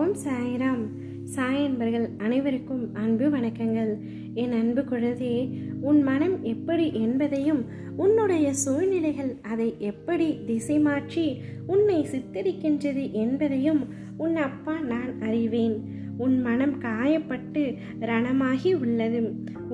ஓம் சாய்ராம். சாய் என்பர்கள் அனைவருக்கும் அன்பு வணக்கங்கள். என் அன்பு குழந்தையே, உன் மனம் எப்படி என்பதையும் உன்னுடைய சூழ்நிலைகள் அதை எப்படி திசை மாற்றி உன்னை சித்தரிக்கின்றது என்பதையும் உன் அப்பா நான் அறிவேன். உன் மனம் காயப்பட்டு ரணமாகி உள்ளது.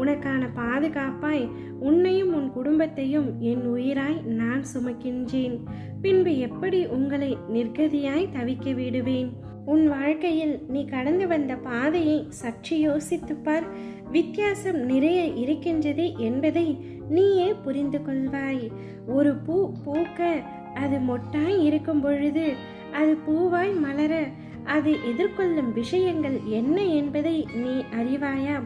உனக்கான பாதுகாப்பாய் உன்னையும் உன் குடும்பத்தையும் என் உயிராய் நான் சுமக்கின்றேன். பின்பு எப்படி உங்களை நிர்கதியாய் தவிக்க விடுவேன்? உன் வாழ்க்கையில் நீ கடந்து வந்த பாதையை சற்று யோசித்துப்பார். வித்தியாசம் நிறைய இருக்கின்றது என்பதை நீயே புரிந்து கொள்வாய். ஒரு பூ பூக்க அது மொட்டாய் இருக்கும் பொழுது அது பூவாய் மலர அது எதிர்கொள்ளும் விஷயங்கள் என்ன என்பதை நீ அறிவாயா?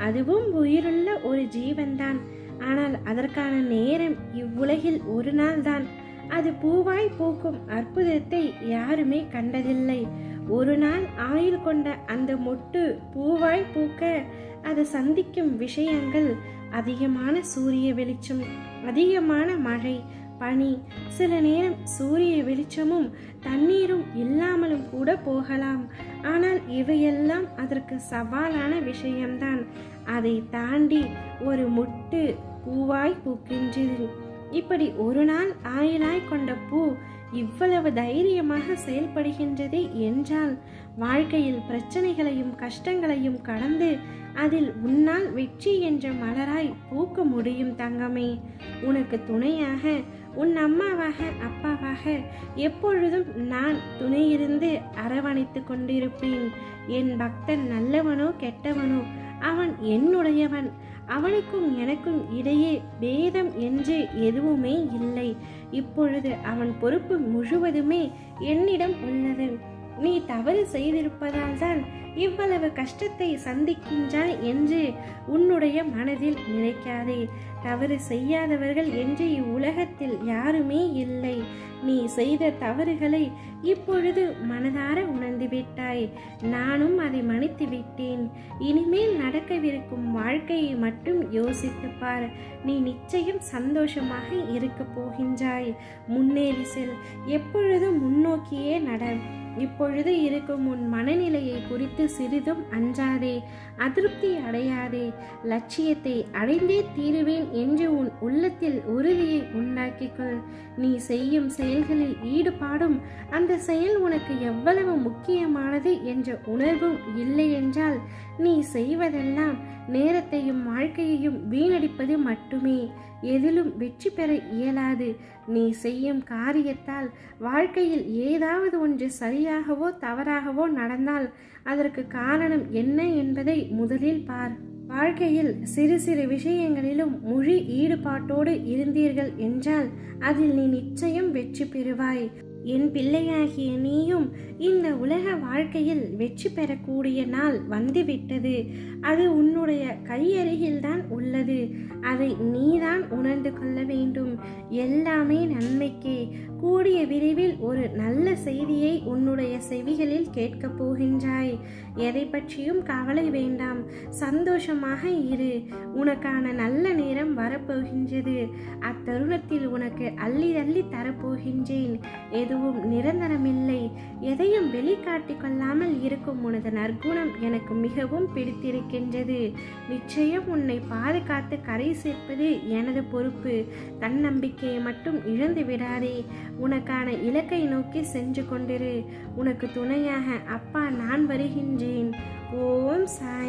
அதுவும் உயிருள்ள ஒரு ஜீவன்தான். ஆனால் அதற்கான நேரம் இவ்வுலகில் ஒரு நாள் தான். அது பூவாய் பூக்கும் அற்புதத்தை யாருமே கண்டதில்லை. ஒரு நாள் ஆயுள் கொண்ட அந்த மொட்டு பூவாய் பூக்க அது சந்திக்கும் விஷயங்கள் அதிகமான சூரிய வெளிச்சம், அதிகமான மழை, பனி, சில நேரம் சூரிய வெளிச்சமும் தண்ணீரும் இல்லாமலும் கூட போகலாம். ஆனால் இவையெல்லாம் அதற்கு சவாலான விஷயம்தான். அதை தாண்டி ஒரு மொட்டு பூவாய் பூக்கின்றது. இப்படி ஒரு நாள் ஆயுளாய் கொண்ட பூ இவ்வளவு தைரியமாக செயல்படுகின்றது என்றால் வாழ்க்கையில் பிரச்சனைகளையும் கஷ்டங்களையும் கடந்து அதில் உன்னால் வெற்றி என்ற மலராய் பூக்க முடியும் தங்கமே. உனக்கு துணையாக உன் அம்மாவாக அப்பாவாக எப்பொழுதும் நான் துணையிருந்து அரவணைத்து கொண்டிருப்பேன். என் பக்தன் நல்லவனோ கெட்டவனோ அவன் என்னுடையவன். அவனுக்கும் எனக்கும் இடையே பேதம் என்று எதுவுமே இல்லை. இப்பொழுது அவன் பொறுப்பு முழுவதுமே என்னிடம் உள்ளது. நீ தவறு செய்திருப்பதால் தான் இவ்வளவு கஷ்டத்தை சந்திக்கின்றாய் என்று உன்னுடைய மனதில் நினைக்காதே. தவறு செய்யாதவர்கள் என்று இவ்வுலகத்தில் யாருமே இல்லை. நீ செய்த தவறுகளை இப்பொழுது மனதார உணர்ந்து விட்டாய். நானும் அதை மன்னித்து விட்டேன். இனிமேல் நடக்கவிருக்கும் வாழ்க்கையை மட்டும் யோசித்து பார். நீ நிச்சயம் சந்தோஷமாக இருக்க போகின்றாய். முன்னேறி செல். எப்பொழுதும் முன்னோக்கியே நட. இப்பொழுது இருக்கும் உன் மனநிலையை குறித்து சிறிதும் அஞ்சாதே, அதிருப்தி அடையாதே. லட்சியத்தை அடைந்தே தீருவேன் என்று உன் உள்ளத்தில் உறுதியை உண்டாக்கிக்கொள். நீ செய்யும் செயல்களில் ஈடுபாடும் அந்த செயல் உனக்கு எவ்வளவு முக்கியமானது என்ற உணர்வும் இல்லை என்றால் நீ செய்வதெல்லாம் நேரத்தையும் வாழ்க்கையையும் வீணடிப்பது மட்டுமே. எதிலும் வெற்றி பெற இயலாது. நீ செய்யும் காரியத்தால் வாழ்க்கையில் ஏதாவது ஒன்று சரியாகவோ தவறாகவோ நடந்தால் அதற்கு காரணம் என்ன என்பதை முதலில் பார். வாழ்க்கையில் சிறு சிறு விஷயங்களிலும் முழு ஈடுபாட்டோடு இருந்தீர்கள் என்றால் அதில் நீ நிச்சயம் வெற்றி பெறுவாய். என் பிள்ளையாகிய நீயும் இந்த உலக வாழ்க்கையில் வெற்றி பெறக்கூடிய நாள் வந்துவிட்டது. அது உன்னுடைய கையருகில்தான் உள்ளது. அதை நீதான் உணர்ந்து கொள்ள வேண்டும். எல்லாமே நன்மைக்கே. கூடிய விரைவில் ஒரு நல்ல செய்தியை உன்னுடைய செவிகளில் கேட்கப் போகின்றாய். எதை பற்றியும் கவலை வேண்டாம். சந்தோஷமாக இரு. உனக்கான நல்ல நேரம் வரப்போகின்றது. அத்தருணத்தில் உனக்கு அள்ளி அள்ளி தரப்போகின்றேன். எதுவும் நிரந்தரமில்லை. எதையும் வெளிக்காட்டிக் கொள்ளாமல் இருக்கும் உனது நற்குணம் எனக்கு மிகவும் பிடித்திருக்கின்றது. நிச்சயம் உன்னை பாதுகாத்து கரை சேர்ப்பது எனது பொறுப்பு. தன்னம்பிக்கையை மட்டும் இழந்து விடாதே. உனக்கான இலக்கை நோக்கி சென்று கொண்டிரு. உனக்கு துணையாக அப்பா நான் வருகின்றேன். ஓம் சாய்.